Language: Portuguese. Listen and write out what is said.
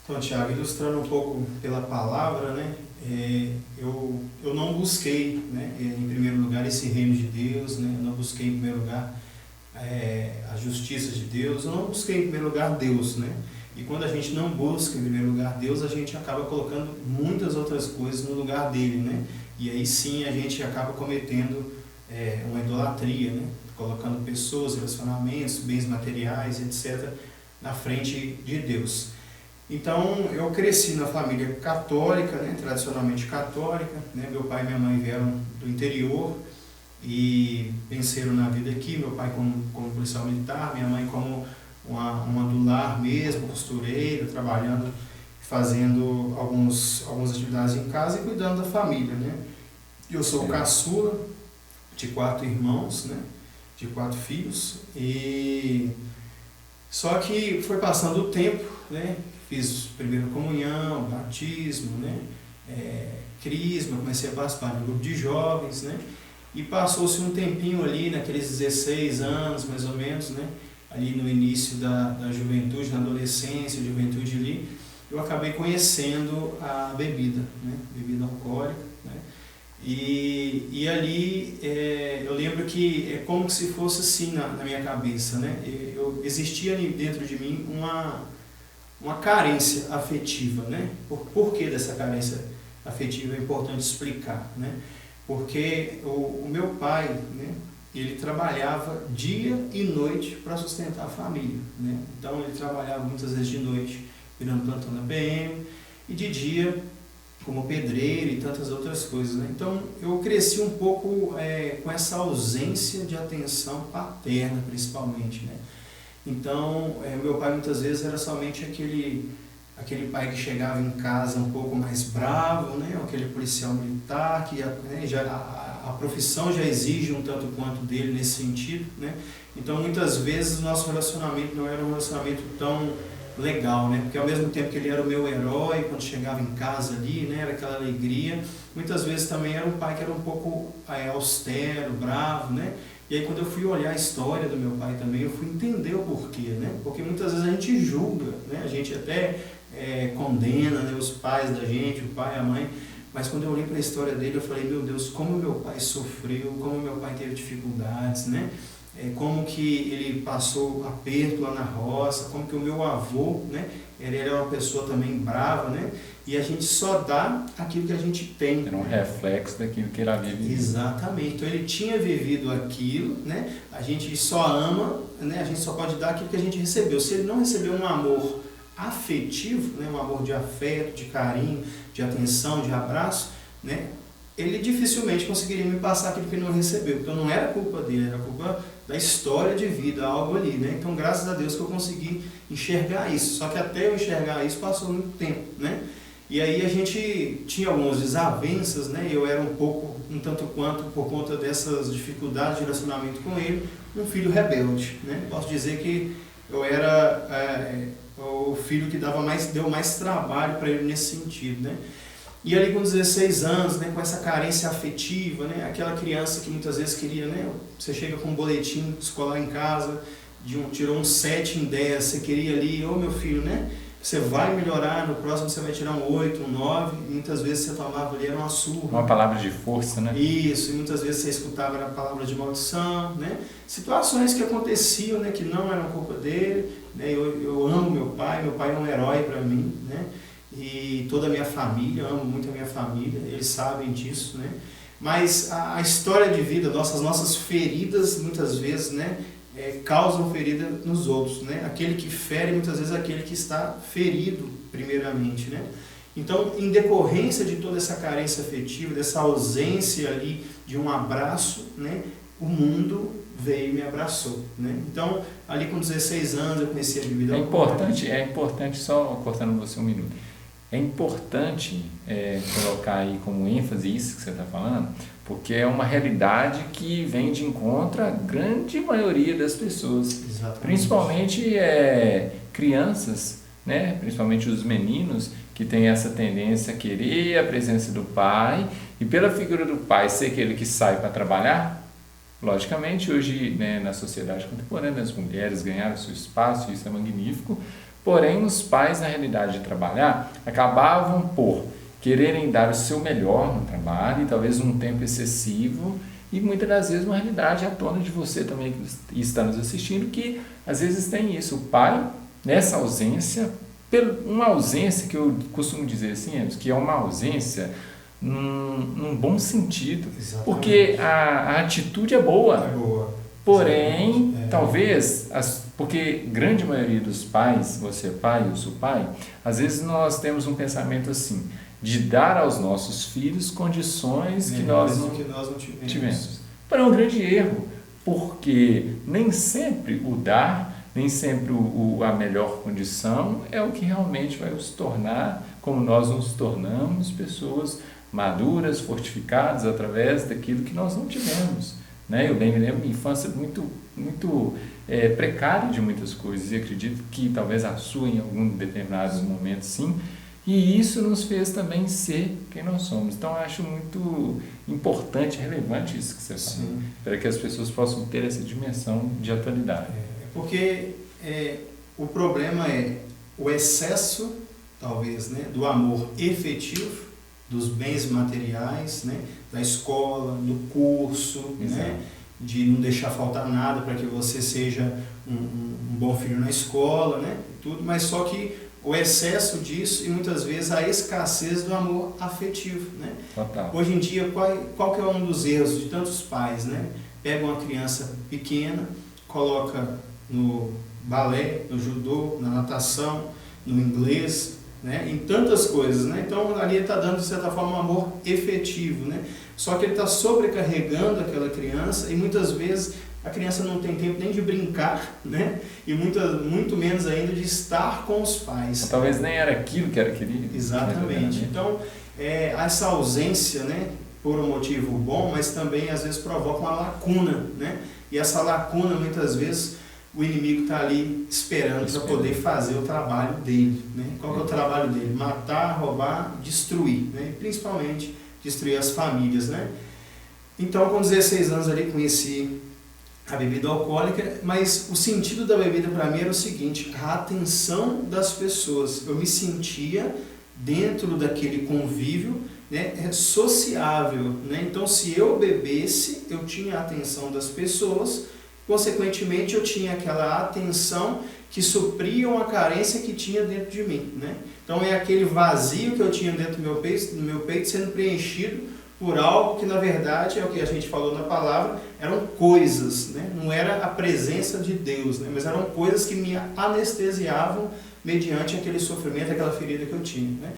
Então, Tiago, ilustrando um pouco pela palavra, né, eu não busquei, né, em primeiro lugar esse reino de Deus, né, eu não busquei em primeiro lugar a justiça de Deus, eu não busquei em primeiro lugar Deus, né, e quando a gente não busca em primeiro lugar Deus, a gente acaba colocando muitas outras coisas no lugar dele, né, e aí sim a gente acaba cometendo uma idolatria, né, colocando pessoas, relacionamentos, bens materiais, etc., na frente de Deus. Então, eu cresci na família católica, né, tradicionalmente católica, né, meu pai e minha mãe vieram do interior e venceram na vida aqui, meu pai como policial militar, minha mãe como uma do lar mesmo, costureira, trabalhando, fazendo algumas atividades em casa e cuidando da família, né. Eu sou o caçula de 4 irmãos, né, de 4 filhos, e só que foi passando o tempo, né, fiz primeira comunhão, batismo, né, crisma, comecei a participar de um grupo de jovens, né, e passou-se um tempinho ali, naqueles 16 anos mais ou menos, né, ali no início da juventude, na adolescência, juventude ali, eu acabei conhecendo a bebida, né, bebida alcoólica, né, e ali eu lembro que é como se fosse assim na minha cabeça, né, existia ali dentro de mim uma carência afetiva, né? Por que dessa carência afetiva é importante explicar, né? Porque o meu pai, né, ele trabalhava dia e noite para sustentar a família, né? Então ele trabalhava muitas vezes de noite virando plantão na PM e de dia como pedreiro e tantas outras coisas, né? Então eu cresci um pouco com essa ausência de atenção paterna, principalmente, né? Então, meu pai muitas vezes era somente aquele pai que chegava em casa um pouco mais bravo, né? Aquele policial militar, que né, a profissão já exige um tanto quanto dele nesse sentido, né? Então, muitas vezes o nosso relacionamento não era um relacionamento tão legal, né? Porque ao mesmo tempo que ele era o meu herói, quando chegava em casa ali, né? Era aquela alegria, muitas vezes também era um pai que era um pouco austero, bravo, né? E aí quando eu fui olhar a história do meu pai também, eu fui entender o porquê, né? Porque muitas vezes a gente julga, né? A gente até condena, né, os pais da gente, o pai, a mãe, mas quando eu olhei para a história dele, eu falei, meu Deus, como meu pai sofreu, como meu pai teve dificuldades, né? Como que ele passou aperto lá na roça, como que o meu avô, né? Ele era uma pessoa também brava, né? E a gente só dá aquilo que a gente tem. Era um reflexo daquilo que ele havia vivido. Exatamente. Então ele tinha vivido aquilo, né? A gente só ama, né? A gente só pode dar aquilo que a gente recebeu. Se ele não recebeu um amor afetivo, né? Um amor de afeto, de carinho, de atenção, de abraço, né? Ele dificilmente conseguiria me passar aquilo que ele não recebeu. Então não era culpa dele, era culpa da história de vida, algo ali, né? Então graças a Deus que eu consegui enxergar isso. Só que até eu enxergar isso passou muito tempo, né? E aí a gente tinha algumas desavenças, né? Eu era um tanto quanto, por conta dessas dificuldades de relacionamento com ele, um filho rebelde, né? Posso dizer que eu era o filho que deu mais trabalho para ele nesse sentido, né? E ali com 16 anos, né, com essa carência afetiva, né, aquela criança que muitas vezes queria, né, você chega com um boletim escolar em casa, tirou um 7 em 10, você queria ali, ô meu filho, né, você vai melhorar, no próximo você vai tirar um 8, um 9, e muitas vezes você tomava ali, era uma surra. Uma palavra de força, né? Isso, e muitas vezes você escutava a palavra de maldição, né, situações que aconteciam, né, que não eram culpa dele, né, eu amo meu pai é um herói para mim, né, e toda a minha família, eu amo muito a minha família, eles sabem disso, né? Mas a história de vida, nossas feridas, muitas vezes, né, causam ferida nos outros, né? Aquele que fere, muitas vezes, é aquele que está ferido, primeiramente, né? Então, em decorrência de toda essa carência afetiva, dessa ausência ali de um abraço, né, o mundo veio e me abraçou, né? Então, ali com 16 anos, eu conheci a bebida alcoólica. É importante, só cortando você um minuto, é importante colocar aí como ênfase isso que você está falando, porque é uma realidade que vem de encontro à grande maioria das pessoas. Exatamente. Principalmente crianças, né? Principalmente os meninos que têm essa tendência a querer a presença do pai, e pela figura do pai ser aquele que sai para trabalhar, logicamente hoje, né, na sociedade contemporânea as mulheres ganharam seu espaço, isso é magnífico, Porém, os pais, na realidade de trabalhar, acabavam por quererem dar o seu melhor no trabalho e talvez um tempo excessivo, e muitas das vezes uma realidade à tona de você também que está nos assistindo, que às vezes tem isso, o pai, nessa ausência, uma ausência que eu costumo dizer assim, que é uma ausência num bom sentido. Exatamente. Porque a atitude é boa. É boa. Porém, talvez, porque grande maioria dos pais, você é pai, eu sou pai, às vezes nós temos um pensamento assim, de dar aos nossos filhos condições que nós não tivemos. Porém, é um grande erro, porque nem sempre o dar, nem sempre a melhor condição é o que realmente vai os tornar, como nós nos tornamos, pessoas maduras, fortificadas através daquilo que nós não tivemos. Né? Eu bem me lembro, minha infância muito precária de muitas coisas, e acredito que talvez a sua em algum determinado momento sim, e isso nos fez também ser quem nós somos. Então, eu acho muito importante, relevante isso que você falou, para que as pessoas possam ter essa dimensão de atualidade. Porque o problema é o excesso, talvez, né, do amor efetivo, dos bens materiais, né, da escola, do curso, né, de não deixar faltar nada para que você seja um bom filho na escola, né, tudo, mas só que o excesso disso e muitas vezes a escassez do amor afetivo, né? Total. Hoje em dia, qual que é um dos erros de tantos pais, né? Pega uma criança pequena, coloca no balé, no judô, na natação, no inglês, né? Em tantas coisas, né? Então ali ele está dando de certa forma um amor efetivo, né? Só que ele está sobrecarregando aquela criança e muitas vezes a criança não tem tempo nem de brincar, né? E muito menos ainda de estar com os pais. Ou talvez nem era aquilo que era querido. Exatamente. Então, essa ausência, né, por um motivo bom, mas também às vezes provoca uma lacuna, né? E essa lacuna, muitas vezes, o inimigo está ali esperando para poder fazer o trabalho dele, né? Qual que é o trabalho dele? Matar, roubar, destruir, né? E principalmente destruir as famílias, né? Então, com 16 anos ali, conheci a bebida alcoólica, mas o sentido da bebida para mim era o seguinte, a atenção das pessoas. Eu me sentia dentro daquele convívio, né, sociável, né? Então, se eu bebesse, eu tinha a atenção das pessoas, consequentemente eu tinha aquela atenção que supria uma carência que tinha dentro de mim, né? Então é aquele vazio que eu tinha dentro do meu peito sendo preenchido por algo que na verdade é o que a gente falou na palavra, eram coisas, né? Não era a presença de Deus, né? Mas eram coisas que me anestesiavam mediante aquele sofrimento, aquela ferida que eu tinha, né?